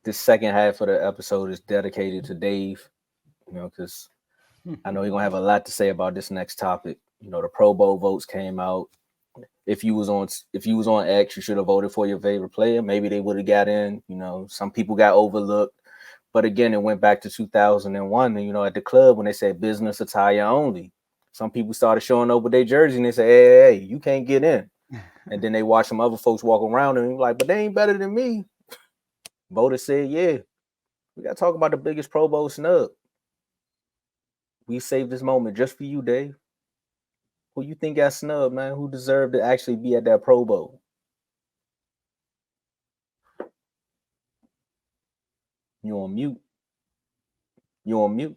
this second half of the episode is dedicated to Dave, because I know he's gonna have a lot to say about this next topic. The Pro Bowl votes came out. If you was on X, you should have voted for your favorite player. Maybe they would have got in. Some people got overlooked. But again, it went back to 2001. And, at the club, when they said business attire only, some people started showing up with their jersey and they said, hey, you can't get in. And then they watched some other folks walk around and like, but they ain't better than me. Voters said, yeah, we got to talk about the biggest Pro Bowl snub. We saved this moment just for you, Dave. Who you think got snubbed, man? Who deserved to actually be at that Pro Bowl? You on mute. You going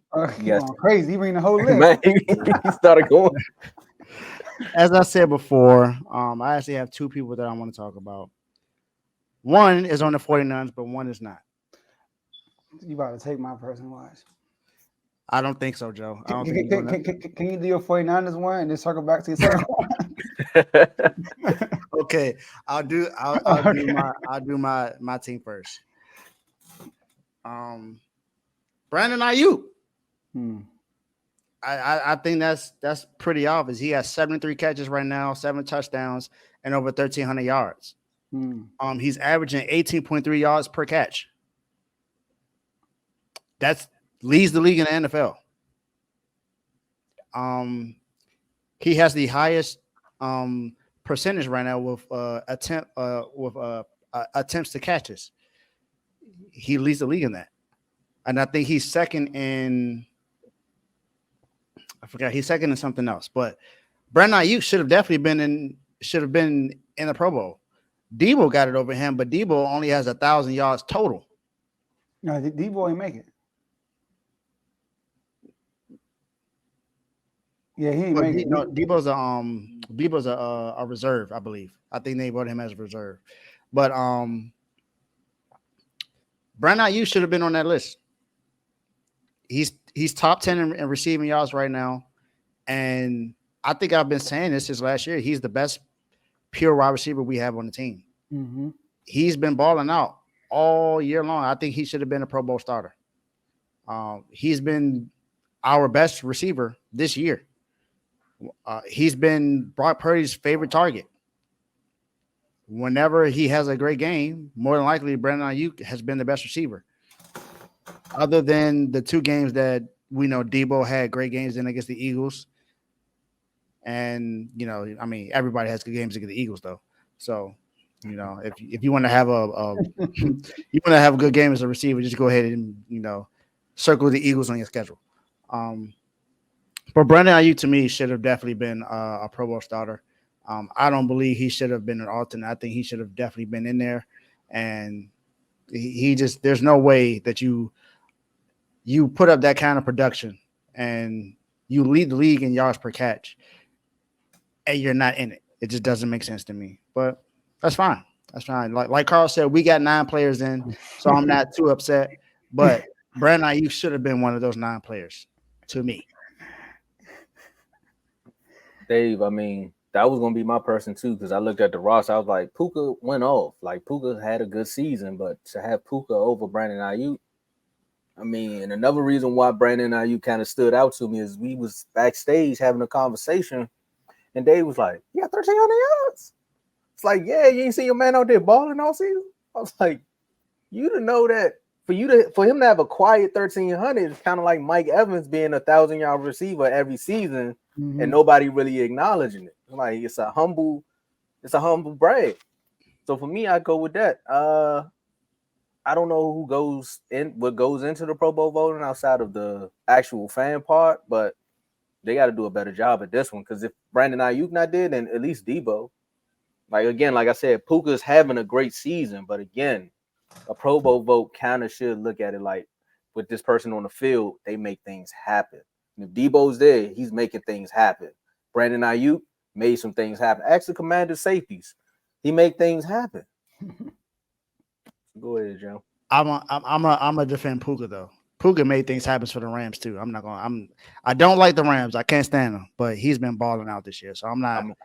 crazy. You bring the whole list. Man, he started going. As I said before, I actually have two people that I want to talk about. One is on the 49ers, but one is not. You about to take my person, watch. I don't think so, Joe. I don't think can you do your 49ers one and then circle back to yourself? Okay, I'll do my team first. Brandon Ayuk. I think that's pretty obvious. He has 73 catches right now, 7 touchdowns, and over 1,300 yards. He's averaging 18.3 yards per catch. That leads the league in the NFL. He has the highest percentage right now with attempts to catches. He leads the league in that, and I think he's second in. I forgot he's second in something else, but Brandon Ayuk should have definitely been in the Pro Bowl. Debo got it over him, but Debo only has 1,000 yards total. No, Debo ain't make it. Yeah, he ain't make it. No, Debo's a reserve, I believe. I think they voted him as a reserve, but Brandon Ayuk should have been on that list. He's top 10 in receiving yards right now, and I think I've been saying this since last year. He's the best pure wide receiver we have on the team. Mm-hmm. He's been balling out all year long. I think he should have been a Pro Bowl starter. He's been our best receiver this year. He's been Brock Purdy's favorite target. Whenever he has a great game, more than likely Brandon Ayuk has been the best receiver. Other than the 2 games that we know Debo had great games in against the Eagles. And, everybody has good games against the Eagles, though. So, if you want to have a good game as a receiver, just go ahead and, circle the Eagles on your schedule. But Brandon Ayuk, to me, should have definitely been a Pro Bowl starter. I don't believe he should have been an alternate. I think he should have definitely been in there. And he just – there's no way that you put up that kind of production and you lead the league in yards per catch and you're not in it. It just doesn't make sense to me. But that's fine. That's fine. Like Carl said, we got 9 players in, so I'm not too upset. But Brandon Ayuk should have been one of those 9 players to me. Dave, that was going to be my person too, because I looked at the roster. I was like, Puka went off. Like, Puka had a good season, but to have Puka over Brandon Ayuk, and another reason why Brandon Ayuk kind of stood out to me is we was backstage having a conversation, and Dave was like, "You got 1,300 yards." It's like, yeah, you ain't seen your man out there balling all season. I was like, you to know that for him to have a quiet 1,300 is kind of like Mike Evans being 1,000-yard receiver every season, and nobody really acknowledging it. Like it's a humble brag. So for me, I go with that. I don't know what goes into the Pro Bowl voting outside of the actual fan part, but they got to do a better job at this one, because if Brandon Ayuk not did, then at least Debo. Like I said, Puka's having a great season, but again, a Pro Bowl vote kind of should look at it like, with this person on the field, they make things happen. And if Debo's there, he's making things happen. Brandon Ayuk made some things happen. Ask the Commanders safeties. He made things happen. Go ahead, Joe. I'm a defend Puka though. Puka made things happen for the Rams too. I don't like the Rams. I can't stand them, but he's been balling out this year. So I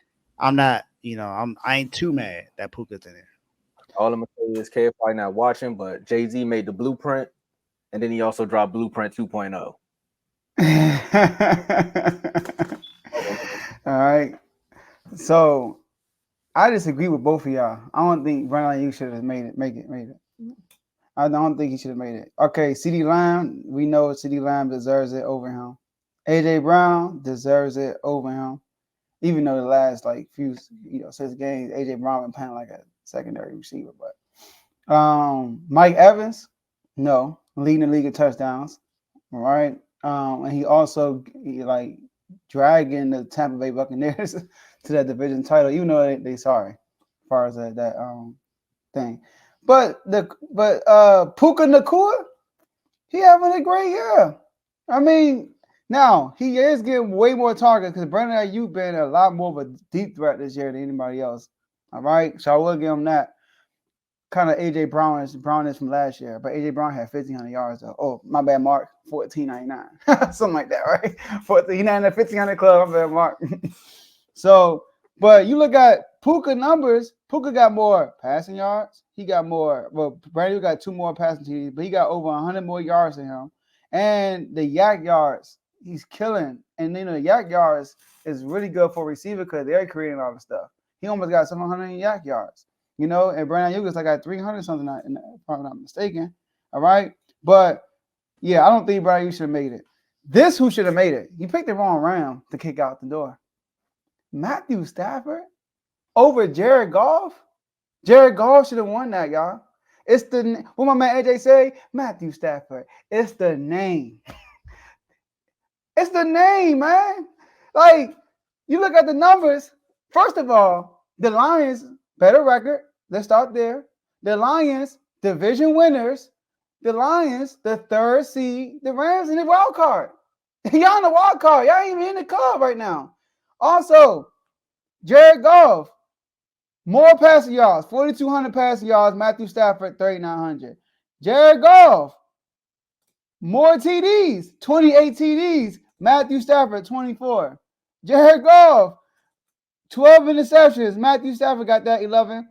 ain't too mad that Puka's in there. All I'm gonna say is, Kev probably not watching, but Jay-Z made the Blueprint, and then he also dropped Blueprint 2.0. All right. So I disagree with both of y'all. I don't think Brandon Ayuk should have made it. I don't think he should have made it. Okay, CeeDee Lamb, we know CeeDee Lamb deserves it over him. AJ Brown deserves it over him. Even though the last few 6 games, AJ Brown been playing like a secondary receiver. But Mike Evans, no, leading the league of touchdowns. All right. And he also dragging the Tampa Bay Buccaneers to that division title, even though they sorry as far as that thing. But Puka Nacua, he having a great year. I mean, now he is getting way more targets because Brandon Ayuk been a lot more of a deep threat this year than anybody else. All right, so I will give him that. Kind of AJ Brown is from last year, but AJ Brown had 1,500 yards though. Oh, my bad, Mark. 1,499, something like that, right? 14, he not in the 1,500 club. My bad, Mark. So, but you look at Puka numbers. Puka got more passing yards. He got more. Well, Brandon got 2 more passing TDs, but he got over 100 more yards than him. And the yak yards, he's killing. And the yak yards is really good for a receiver because they're creating all the stuff. He almost got 700 yak yards. And Brandon Ayuk is like at 300 something, if I'm not mistaken. All right. But yeah, I don't think Brandon Ayuk should have made it. This who should have made it. He picked the wrong round to kick out the door. Matthew Stafford over Jared Goff. Jared Goff should have won that, y'all. It's what my man AJ say, Matthew Stafford. It's the name. It's the name, man. You look at the numbers. First of all, the Lions, better record. Let's start there. The Lions, division winners. The Lions, the 3rd seed. The Rams in the wild card. Y'all in the wild card. Y'all ain't even in the club right now. Also, Jared Goff, more passing yards, 4,200 passing yards. Matthew Stafford, 3,900. Jared Goff, more TDs, 28 TDs. Matthew Stafford, 24. Jared Goff, 12 interceptions. Matthew Stafford got that 11.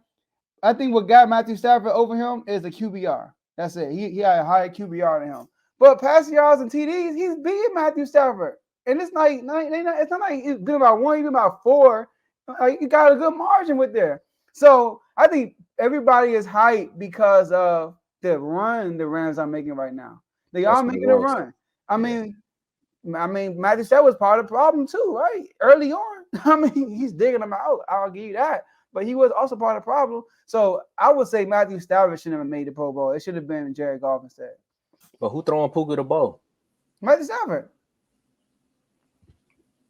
I think what got Matthew Stafford over him is the QBR. That's it. He had a higher QBR than him. But passing yards and TDs, he's beating Matthew Stafford. And it's it's not like it's good about 1, even about 4. You got a good margin with there. So I think everybody is hyped because of the run the Rams are making right now. They are making a run. I mean, Matthew Stafford was part of the problem too, right? Early on. I mean, he's digging them out. I'll give you that. But he was also part of the problem. So I would say Matthew Stafford shouldn't have made the Pro Bowl. It should have been Jared Goff instead. But who throwing Puka the ball? Matthew Stafford.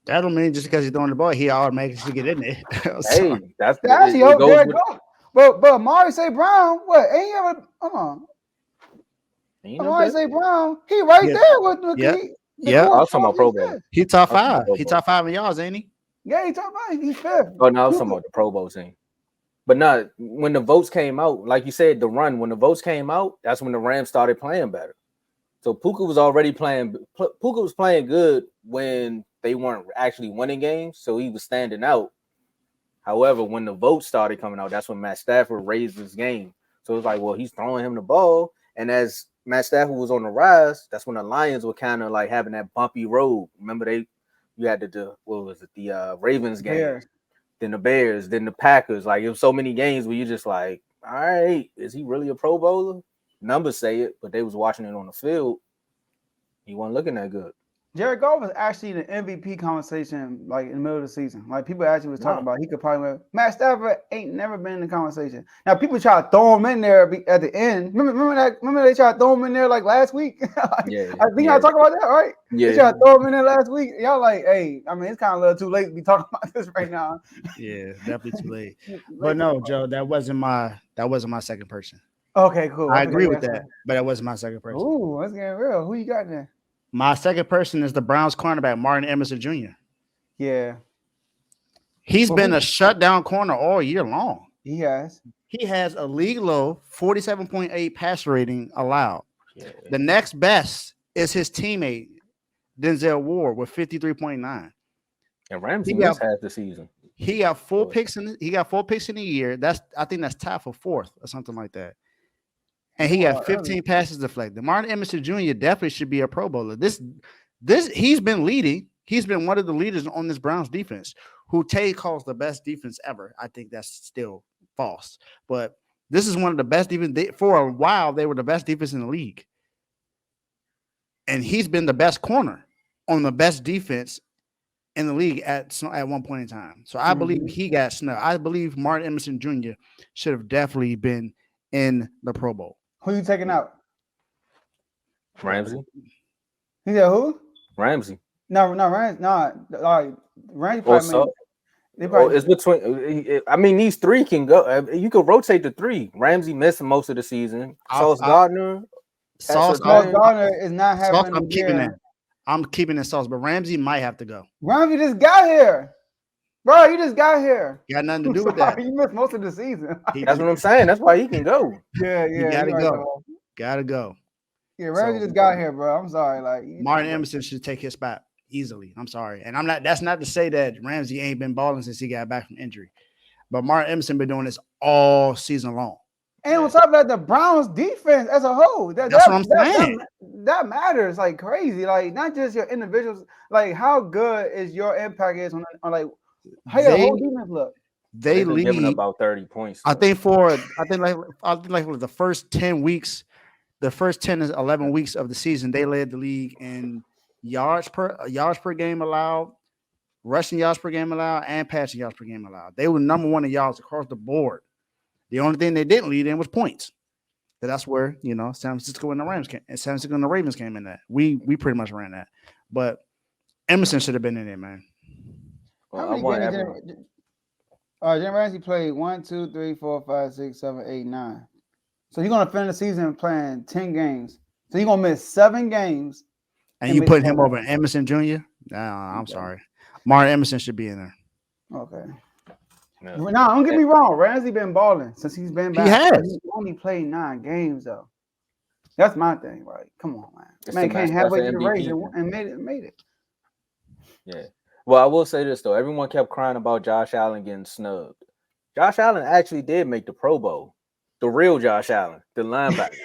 That don't mean just because he's throwing the ball, he automatically should get in there. Hey, that's actually Jared Goff. But Amari St. Brown, what? Ain't he ever? Come on. Amari St. Brown, he right there with the. Yeah, I was talking about Pro Bowl. He top 5. He top 5 in yards, ain't he? Yeah, he top 5. He's 5th. Oh no, I was talking about the Pro Bowl team. But not when the votes came out, like you said, the run. When the votes came out, that's when the Rams started playing better. So Puka was already playing. Puka was playing good when they weren't actually winning games, so he was standing out. However, when the votes started coming out, that's when Matt Stafford raised his game. So it's like, well, he's throwing him the ball, and as Matt Stafford was on the rise, that's when the Lions were kind of like having that bumpy road. Remember, you had the Ravens game, Bears. Then the Bears, then the Packers. Like, it was so many games where you just like, all right, is he really a Pro Bowler? Numbers say it, but they was watching it on the field. He wasn't looking that good. Jared Goff was actually in the MVP conversation, like in the middle of the season. Like people actually was talking about he could probably win. Matt Stafford ain't never been in the conversation. Now people try to throw him in there at the end. Remember they tried to throw him in there like last week. I think y'all talking about that, right? Yeah. They tried to throw him in there last week. Y'all like, hey, I mean, it's kind of a little too late to be talking about this right now. Yeah, definitely too late. But no, Joe, that wasn't my second person. Okay, cool. I agree with that, but that wasn't my second person. Ooh, that's getting real. Who you got there? My second person is the Browns cornerback, Martin Emerson Jr. Yeah. He's been a shutdown corner all year long. He has. He has a league low 47.8 passer rating allowed. Yeah. The next best is his teammate, Denzel Ward, with 53.9. And Ramsey missed half the season. He got 4 picks in. He got 4 picks in a year. I think that's tied for 4th or something like that. And he got 15 passes deflected. Martin Emerson Jr. definitely should be a Pro Bowler. He's been leading. He's been one of the leaders on this Browns defense, who Tay calls the best defense ever. I think that's still false, but this is one of the best defense. For a while, they were the best defense in the league, and he's been the best corner on the best defense in the league at one point in time. So I believe he got snubbed. I believe Martin Emerson Jr. should have definitely been in the Pro Bowl. Who you taking out? Ramsey. He said who? Ramsey. No, Ramsey. No, Ramsey probably. It's between. I mean, these 3 can go. You could rotate the 3. Ramsey missed most of the season. Sauce Gardner. Sauce Gardner is not having. I'm keeping that. I'm keeping it Sauce, but Ramsey might have to go. Ramsey just got here. Bro, you just got here. Got nothing to do with that. You missed most of the season. That's what I'm saying. That's why he can go. Yeah. You gotta go. Gotta go. Yeah, Ramsey just got here, bro. I'm sorry. Like Martin Emerson should take his spot easily. I'm sorry. And I'm not. That's not to say that Ramsey ain't been balling since he got back from injury. But Martin Emerson been doing this all season long. And on top of that, the Browns defense as a whole. That's what I'm saying. That matters like crazy. Like not just your individuals. Like how good is your impact is on like how your whole defense look. They lead giving about 30 points. I think like the first 10 weeks, the first 10 to 11 weeks of the season, they led the league in yards per game allowed, rushing yards per game allowed, and passing yards per game allowed. They were number 1 in yards across the board. The only thing they didn't lead in was points. That's where San Francisco and the Ravens came in. That we pretty much ran that, but Emerson should have been in there, man. How many games Jalen Ramsey played 1, 2, 3, 4, 5, 6, 7, 8, 9. So you're gonna finish the season playing 10 games. So you're gonna miss 7 games. And you put him over Emerson Jr.? Nah, I'm sorry. Martin Emerson should be in there. Okay. No, don't get me wrong. Ramsey been balling since he's been back. He has. He only played 9 games though. That's my thing, right? Come on, man. Man can't halfway through the race and made it. Yeah. Well, I will say this though. Everyone kept crying about Josh Allen getting snubbed. Josh Allen actually did make the Pro Bowl. The real Josh Allen, the linebacker.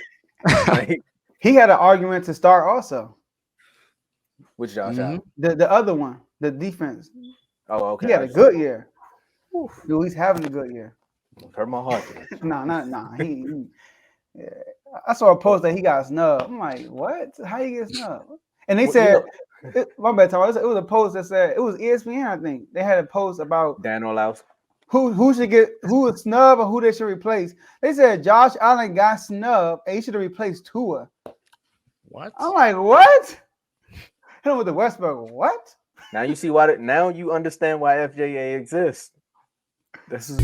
He had an argument to start also. Which Josh Allen? The other one, the defense. Oh, okay. He had a good year. Dude, he's having a good year. Hurt my heart. Nah. Yeah. I saw a post that he got snubbed. I'm like, what? How you get snubbed? And they said, my bad, Tom. It was a post that said it was ESPN. I think they had a post about Dan Orlaus. Who was snubbed or who they should replace. They said Josh Allen got snubbed and he should have replaced Tua. What? I'm like, what? Hit him with the Westbrook. What? Now you see why. Now you understand why FJA exists. This is.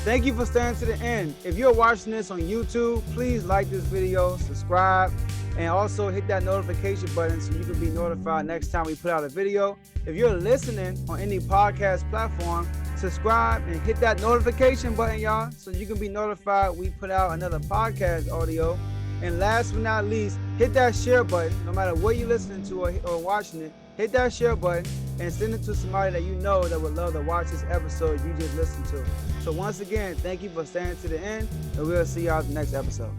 Thank you for staying to the end. If you're watching this on YouTube, please like this video, subscribe, and also hit that notification button so you can be notified next time we put out a video. If you're listening on any podcast platform, subscribe and hit that notification button, y'all, so you can be notified we put out another podcast audio. And last but not least, hit that share button. No matter what you're listening to or watching it, hit that share button and send it to somebody that you know that would love to watch this episode you just listened to. So once again, thank you for staying to the end, and we'll see y'all in the next episode.